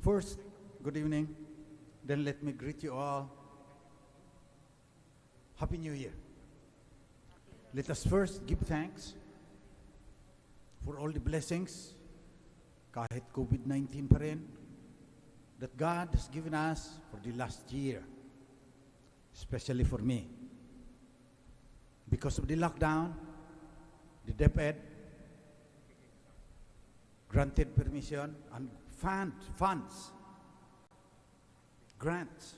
First, good evening. Then let me greet you all. Happy New Year. Let us first give thanks for all the blessings, kahit COVID-19 pa rin, that God has given us for the last year, especially for me. Because of the lockdown, the DepEd granted permission and funds, grants.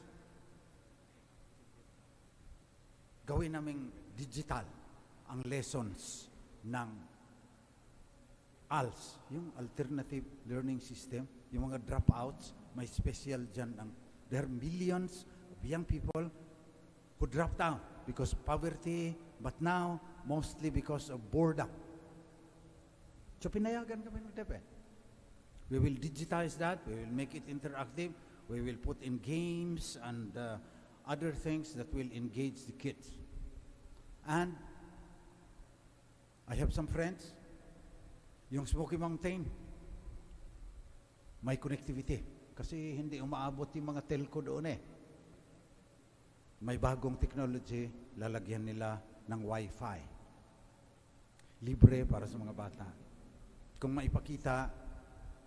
Gawin naming digital ang lessons ng ALS, yung Alternative Learning System, yung mga dropouts, may special dyan. There are millions of young people who dropped out because of poverty, but now mostly because of boredom. So pinayagan kami ng DepEd. We will digitize that, we will make it interactive, we will put in games and other things that will engage the kids. And I have some friends, yung Smoky Mountain, may connectivity. Kasi hindi umaabot yung mga telco doon eh. May bagong technology, lalagyan nila ng Wi-Fi. Libre para sa mga bata. Kung maipakita,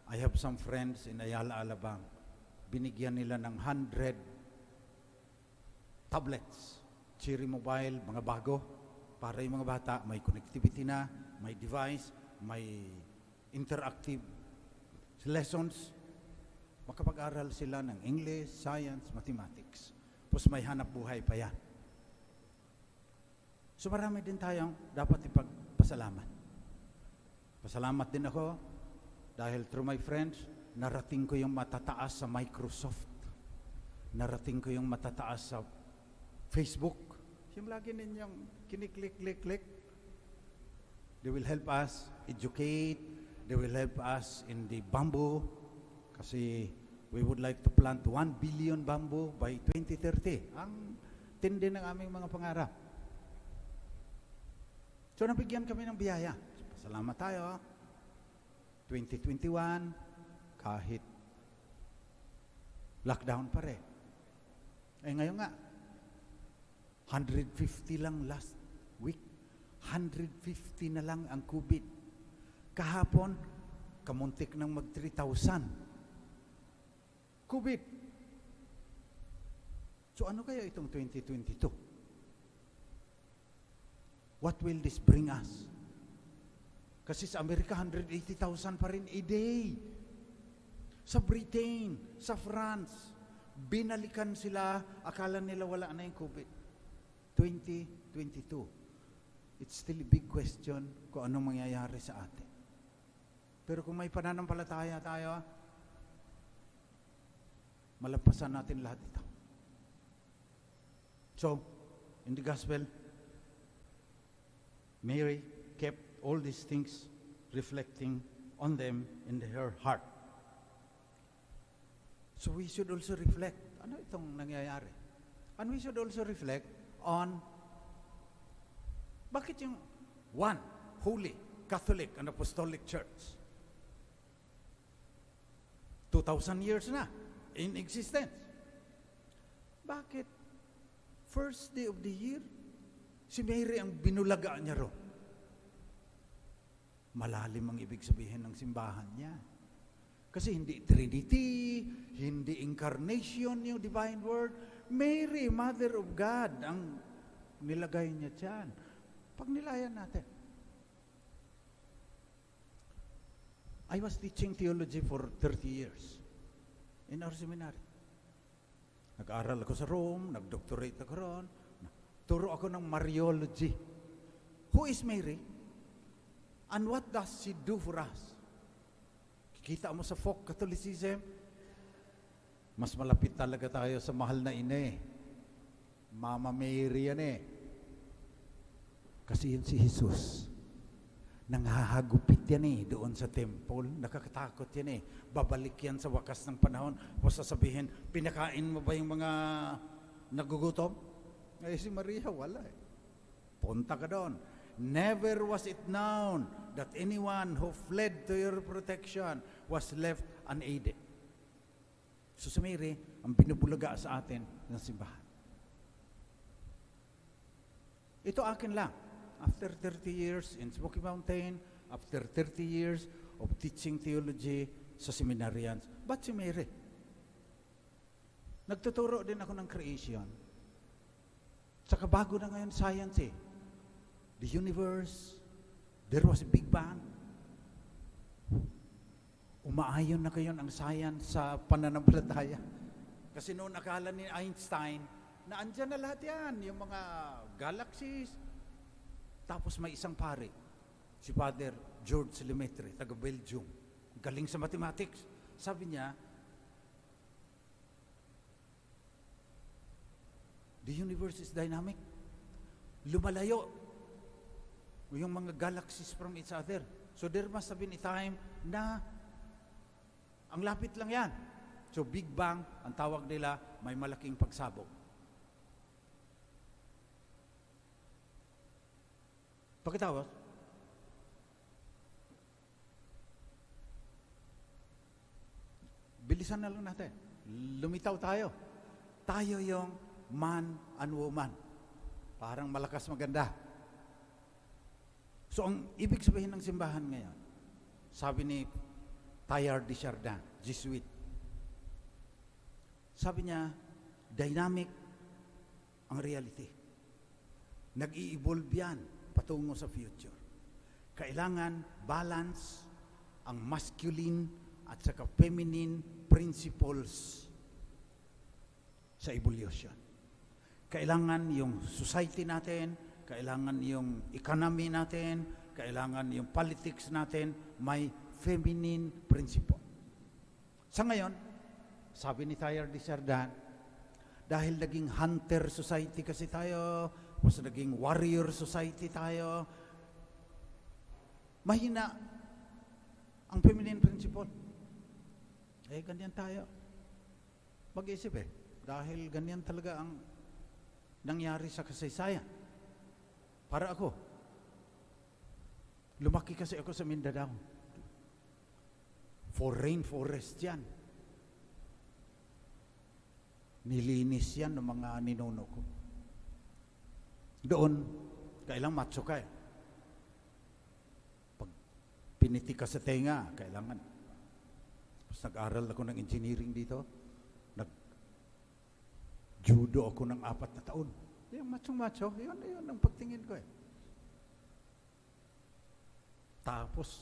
I have some friends in Ayala, Alabang, binigyan nila ng 100 tablets, Cherry Mobile, mga bago, para yung mga bata, may connectivity na, may device, may interactive lessons, makapag-aral sila ng English, Science, Mathematics. Tapos may hanap buhay pa yan. So marami din tayong dapat ipagpasalamat. Pasalamat din ako dahil through my friends, narating ko yung matataas sa Microsoft. Narating ko yung matataas sa Facebook. Yung lagi ninyong kiniklik-klik-klik. They will help us educate. They will help us in the bamboo. Kasi we would like to plant 1 billion bamboo by 2030. Ang tindi ng aming mga pangarap. So nabigyan kami ng biyaya. Salamat tayo. 2021, kahit lockdown pa rin. Eh ngayon nga, 150 lang last week. 150 na lang ang COVID. Kahapon, kamuntik ng mag 3,000. COVID. So ano kaya itong 2022? What will this bring us? Kasi sa Amerika, 180,000 pa rin a day. Sa Britain, sa France, binalikan sila, akala nila wala na yung COVID. 2022. It's still a big question kung anong mangyayari sa atin. Pero kung may pananampalataya tayo, malampasan natin lahat ito. So, in the gospel, Mary kept all these things reflecting on them in her heart. So we should also reflect, ano itong nangyayari? And we should also reflect on bakit yung one holy Catholic and Apostolic Church 2,000 years na in existence. Bakit first day of the year si Mary ang binulaga niya ro? Malalim ang ibig sabihin ng simbahan niya. Kasi hindi Trinity, hindi Incarnation yung Divine Word. Mary, Mother of God, ang nilagay niya dyan. Pag nilayan natin. I was teaching theology for 30 years in our seminary. Nag-aral ako sa Rome, nag-doctorate ako ron. Turo ako ng Mariology. Who is Mary? And what does she do for us? Kikita mo sa folk Catholicism, mas malapit talaga tayo sa mahal na ina eh. Mama Mary yan eh. Kasi yun si Jesus. Nanghahagupit yan eh doon sa temple. Nakakatakot yan eh. Babalik yan sa wakas ng panahon. O sasabihin, pinakain mo ba yung mga nagugutom? Eh si Maria, wala eh. Punta ka doon. Never was it known that anyone who fled to your protection was left unaided. So si Mary, ang binubulaga sa atin ng simbahan. Ito akin lang. After 30 years in Smoky Mountain, after 30 years of teaching theology sa seminarians, ba't si Mary? Nagtuturo din ako ng creation. Saka bago na ngayon science eh. The universe, there was a Big Bang. Umaayon na ngayon ang science sa pananampalataya. Kasi noon akala ni Einstein na andyan na lahat yan, yung mga galaxies. Tapos may isang pare, si Father George Lemaitre, taga Belgium, galing sa mathematics. Sabi niya, the universe is dynamic. Lumalayo yung mga galaxies from each other. So there must have been a time na ang lapit lang yan. So Big Bang, ang tawag nila, may malaking pagsabog. Pagkatapos, bilisan na lang natin. Lumitaw tayo. Tayo yung man and woman. Parang malakas maganda. So ang ibig sabihin ng simbahan ngayon, sabi ni Teilhard de Chardin, Jesuit, sabi niya, dynamic ang reality. Nag-i-evolve yan patungo sa future. Kailangan balance ang masculine at saka feminine principles sa evolution. Kailangan yung society natin, kailangan yung economy natin, kailangan yung politics natin, may feminine principle. Sa ngayon, sabi ni Teilhard de Chardin, dahil naging hunter society kasi tayo, mas naging warrior society tayo, mahina ang feminine principle. Eh, ganyan tayo. Mag-isip eh. Dahil ganyan talaga ang nangyari sa kasaysayan. Para ako, lumaki kasi ako sa Mindanao. For rainforest yan. Nilinis yan ng mga ninuno ko. Doon, kailang macho ka eh. Pag piniti ka sa tenga, kailangan. Tapos nag-aral ako ng engineering dito. Nag-judo ako ng 4 na taon. Yung macho-macho, yun ang pagtingin ko eh. Tapos,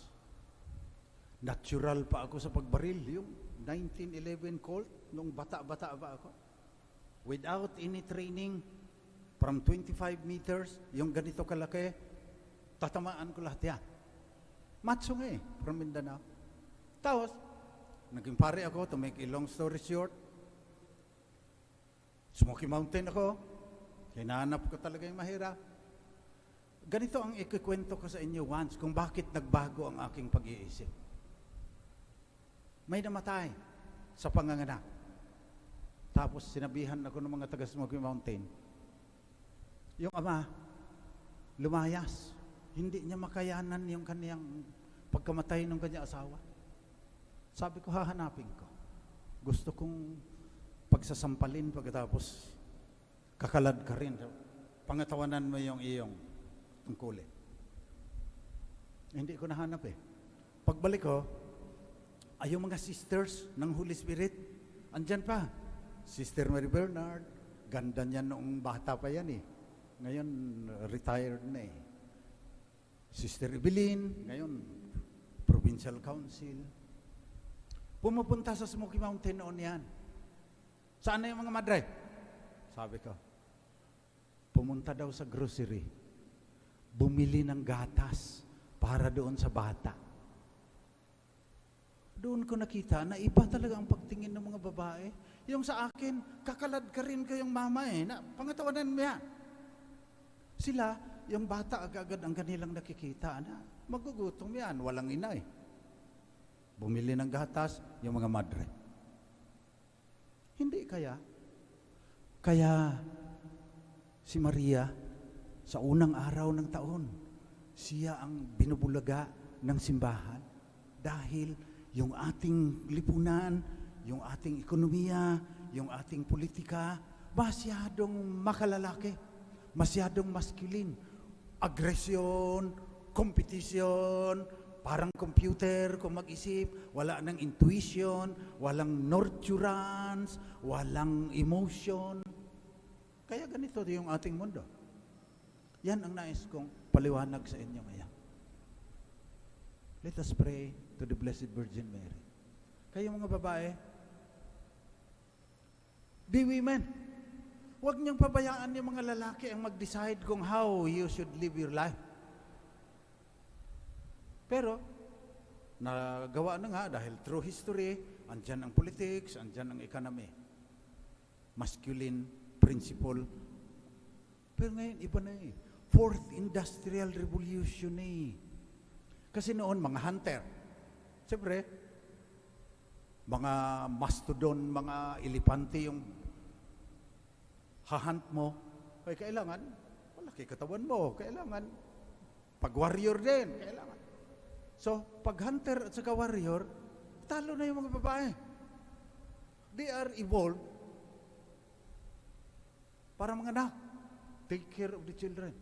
natural pa ako sa pagbaril. Yung 1911 Colt, nung bata-bata pa ako. Without any training, from 25 meters, yung ganito kalaki, tatamaan ko lahat yan. Macho nga eh, from Mindanao. Tapos, naging pare ako, to make a long story short, Smoky Mountain ako, hinahanap ko talaga yung mahirap. Ganito ang ikikwento ko sa inyo once, kung bakit nagbago ang aking pag-iisip. May namatay sa panganganak. Tapos sinabihan ako ng mga taga Smoky Mountain, yung ama, lumayas. Hindi niya makayanan yung kaniyang pagkamatay ng kanyang asawa. Sabi ko, hahanapin ko. Gusto kong pagsasampalin pagkatapos kakalad ka rin. Pangatawanan mo yung iyong tungkulin. Hindi ko nahanap eh. Pagbalik ko, ay yung mga sisters ng Holy Spirit, andyan pa. Sister Mary Bernard, ganda niya noong bata pa yan eh. Ngayon, retired na eh. Sister Evelyn, ngayon, Provincial Council. Pumupunta sa Smoky Mountain noon yan. Saan na yung mga madre? Sabi ko, pumunta daw sa grocery. Bumili ng gatas para doon sa bata. Doon ko nakita na iba talaga ang pagtingin ng mga babae. Yung sa akin, kakalad ka rin kayong mama eh. Na, pangatawanan mo yan. Sila, yung bata agad-agad ang kanilang nakikita na magugutom yan, walang ina eh. Bumili ng gatas, yung mga madre. Hindi kaya. Kaya si Maria, sa unang araw ng taon, siya ang binubulaga ng simbahan dahil yung ating lipunan, yung ating ekonomiya, yung ating politika, masyadong makalalaki, masyadong masculine. Aggression, competition, parang computer kung mag-isip, wala nang intuition, walang nurturance, walang emotion. Kaya ganito yung ating mundo. Yan ang nais kong paliwanag sa inyo ngayon. Let us pray to the Blessed Virgin Mary. Kayo mga babae, be women. Huwag niyong pabayaan yung mga lalaki ang mag-decide kung how you should live your life. Pero, nagawa na nga dahil through history, andyan ang politics, andyan ang economy. Masculine principle. Pero ngayon, iba na eh. Fourth Industrial Revolution eh. Kasi noon, mga hunter. Siyempre, mga mastodon, mga elepante yung hahunt mo. Ay, kailangan, malaki katawan mo. Kailangan, pag-warrior din. Kailangan. So, pag hunter at saka warrior, talo na yung mga babae. They are evolved para mga anak. Take care of the children.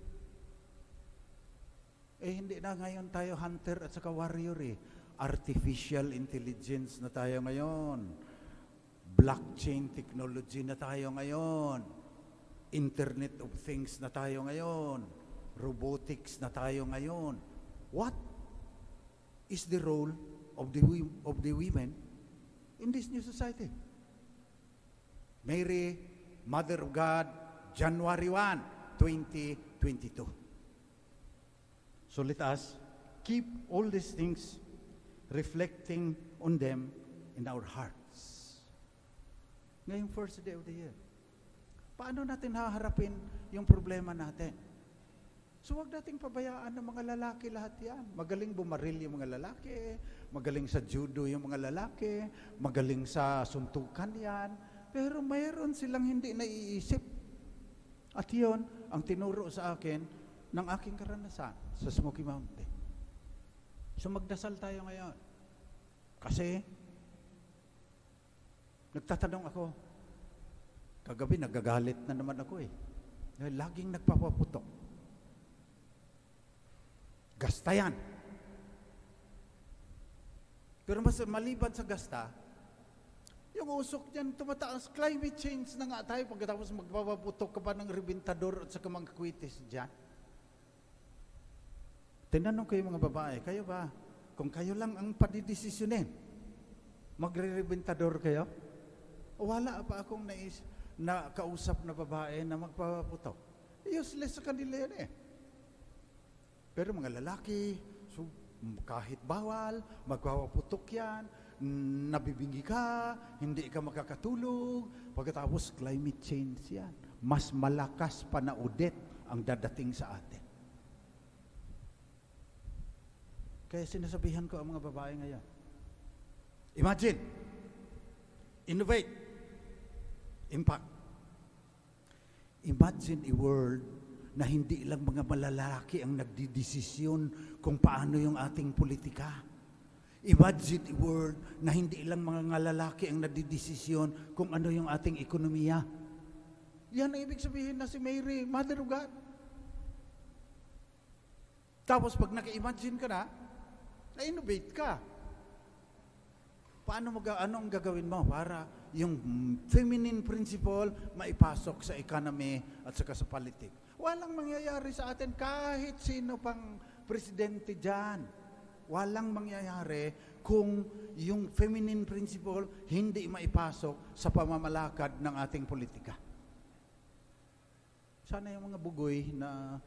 Eh, hindi na ngayon tayo hunter at saka warrior eh. Artificial intelligence na tayo ngayon. Blockchain technology na tayo ngayon. Internet of Things na tayo ngayon. Robotics na tayo ngayon. What is the role of the women in this new society? Mary, Mother of God, January 1, 2022. So let us keep all these things reflecting on them in our hearts. Ngayong first day of the year, paano natin haharapin yung problema natin? So wag nating pabayaan ng mga lalaki lahat yan. Magaling bumaril yung mga lalaki, magaling sa judo yung mga lalaki, magaling sa suntukan yan, pero mayroon silang hindi naiisip. At yun, ang tinuro sa akin ng aking karanasan sa Smoky Mountain. So magdasal tayo ngayon. Kasi, nagtatanong ako, kagabi nagagalit na naman ako eh. Laging nagpapaputok. Gasta yan. Pero mas maliban sa gasta, yung usok niyan tumataas. Climate change na nga tayo pagkatapos magpapaputok ka pa ng rebentador at saka mga kwitis dyan. Tinanong kayo mga babae, kayo ba, kung kayo lang ang padidesisyonin, magre-rebentador kayo? O wala pa akong kausap na babae na magpapaputok. Useless sa kanila yun eh. Pero mga lalaki, so, kahit bawal, magpapaputok yan, nabibingi ka, hindi ka makakatulog, pagkatapos climate change yan. Mas malakas pa na udet ang dadating sa atin. Kaya sinasabihan ko ang mga babae ngayon. Imagine, innovate, impact. Imagine a world na hindi lang mga malalaki ang nagdidesisyon kung paano yung ating politika. Imagine a world na hindi lang mga lalaki ang nagdidesisyon kung ano yung ating ekonomiya. Yan ang ibig sabihin na si Mary, Mother of God. Tapos pag naka-imagine ka na-innovate ka. Anong gagawin mo para yung feminine principle maipasok sa economy at saka sa politics? Walang mangyayari sa atin kahit sino pang presidente dyan. Walang mangyayari kung yung feminine principle hindi maipasok sa pamamalakad ng ating politika. Sana yung mga bugoy na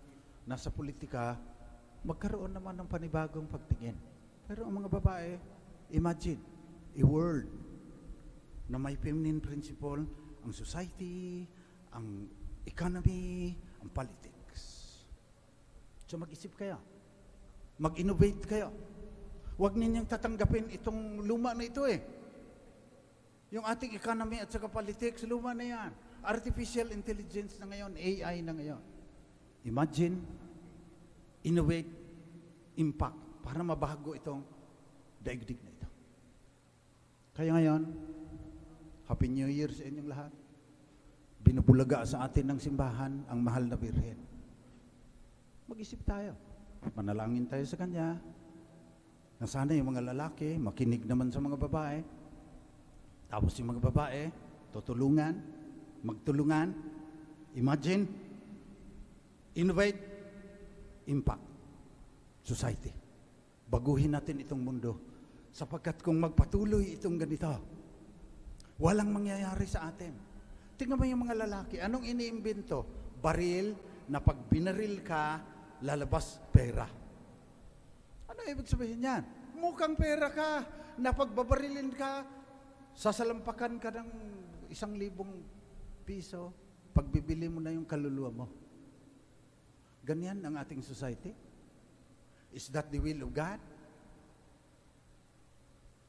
nasa politika magkaroon naman ng panibagong pagtingin. Pero ang mga babae, imagine a world na may feminine principle, ang society, ang economy, ang politics. So mag-isip kayo. Mag-innovate kayo. Huwag ninyong tatanggapin itong luma na ito eh. Yung ating economy at saka politics, luma na yan. Artificial intelligence na ngayon, AI na ngayon. Imagine, innovate, impact para mabago itong daigdig na ito. Kaya ngayon, Happy New Year sa inyong lahat. Binubulaga sa atin ng simbahan ang mahal na Birhen. Mag-isip tayo. Manalangin tayo sa Kanya. Na sana yung mga lalaki, makinig naman sa mga babae. Tapos yung mga babae, tutulungan, magtulungan, imagine, innovate, impact, society. Baguhin natin itong mundo. Sapagkat kung magpatuloy itong ganito, walang mangyayari sa atin. Tingnan mo yung mga lalaki, anong iniimbento? Baril na pag binaril ka, lalabas pera. Ano ibig sabihin yan? Mukhang pera ka, na pagbabarilin ka, sasalampakan ka ng 1,000 piso, pagbibili mo na yung kaluluwa mo. Ganyan ang ating society. Is that the will of God?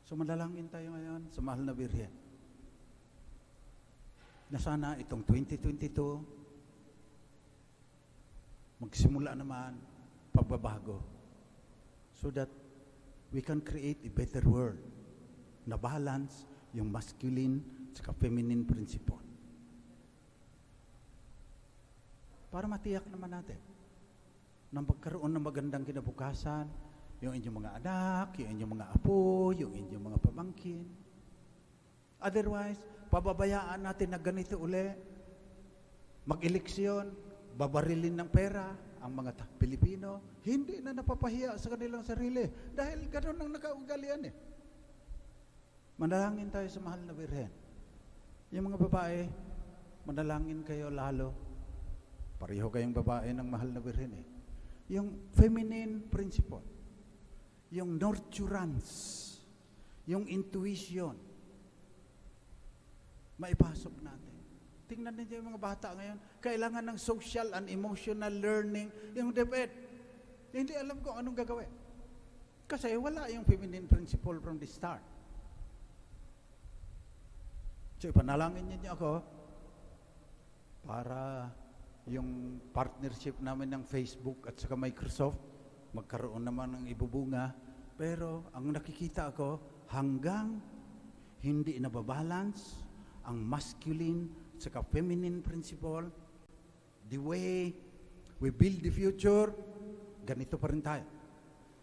So manalangin tayo ngayon sa mahal na Birhen. Na sana itong 2022, magsimula naman pagbabago so that we can create a better world na balance yung masculine at feminine principle. Para matiyak naman natin na magkaroon ng magandang kinabukasan yung inyong mga anak, yung inyong mga apo, yung inyong mga pamangkin. Otherwise, pababayaan natin na ganito uli, mag-eleksyon, babarilin ng pera ang mga Pilipino, hindi na napapahiya sa kanilang sarili dahil ganoon ang nakaugalian eh. Manalangin tayo sa mahal na Birhen. Yung mga babae, manalangin kayo lalo. Pareho kayong babae ng mahal na Birhen eh. Yung feminine principle, yung nurturance, yung intuition, maipasok natin. Tingnan ninyo yung mga bata ngayon, kailangan ng social and emotional learning, yung DepEd. Hindi alam ko anong gagawin. Kasi wala yung feminine principle from the start. So, ipanalangin niyo ako para yung partnership namin ng Facebook at saka Microsoft, magkaroon naman ng ibubunga. Pero ang nakikita ako, hanggang hindi nababalance ang masculine at feminine principle, the way we build the future, ganito pa rin tayo.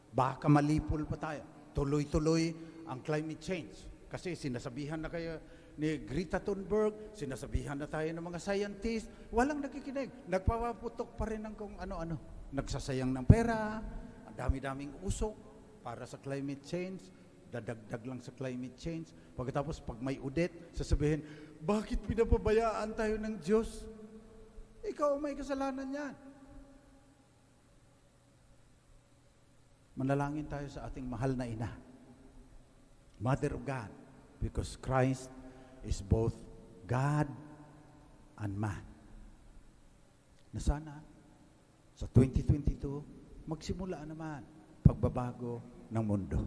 Baka malipol pa tayo. Tuloy-tuloy ang climate change. Kasi sinasabihan na kayo ni Greta Thunberg, sinasabihan na tayo ng mga scientists, walang nakikinig. Nagpapaputok pa rin ng kung ano-ano. Nagsasayang ng pera, ang dami-daming usok para sa climate change, dadagdag lang sa climate change. Pagkatapos, pag may audit, sasabihin, bakit pinapabayaan tayo ng Diyos? Ikaw may kasalanan yan. Manalangin tayo sa ating mahal na ina, Mother of God, because Christ is both God and man. Na sana, sa 2022, magsimula naman pagbabago ng mundo.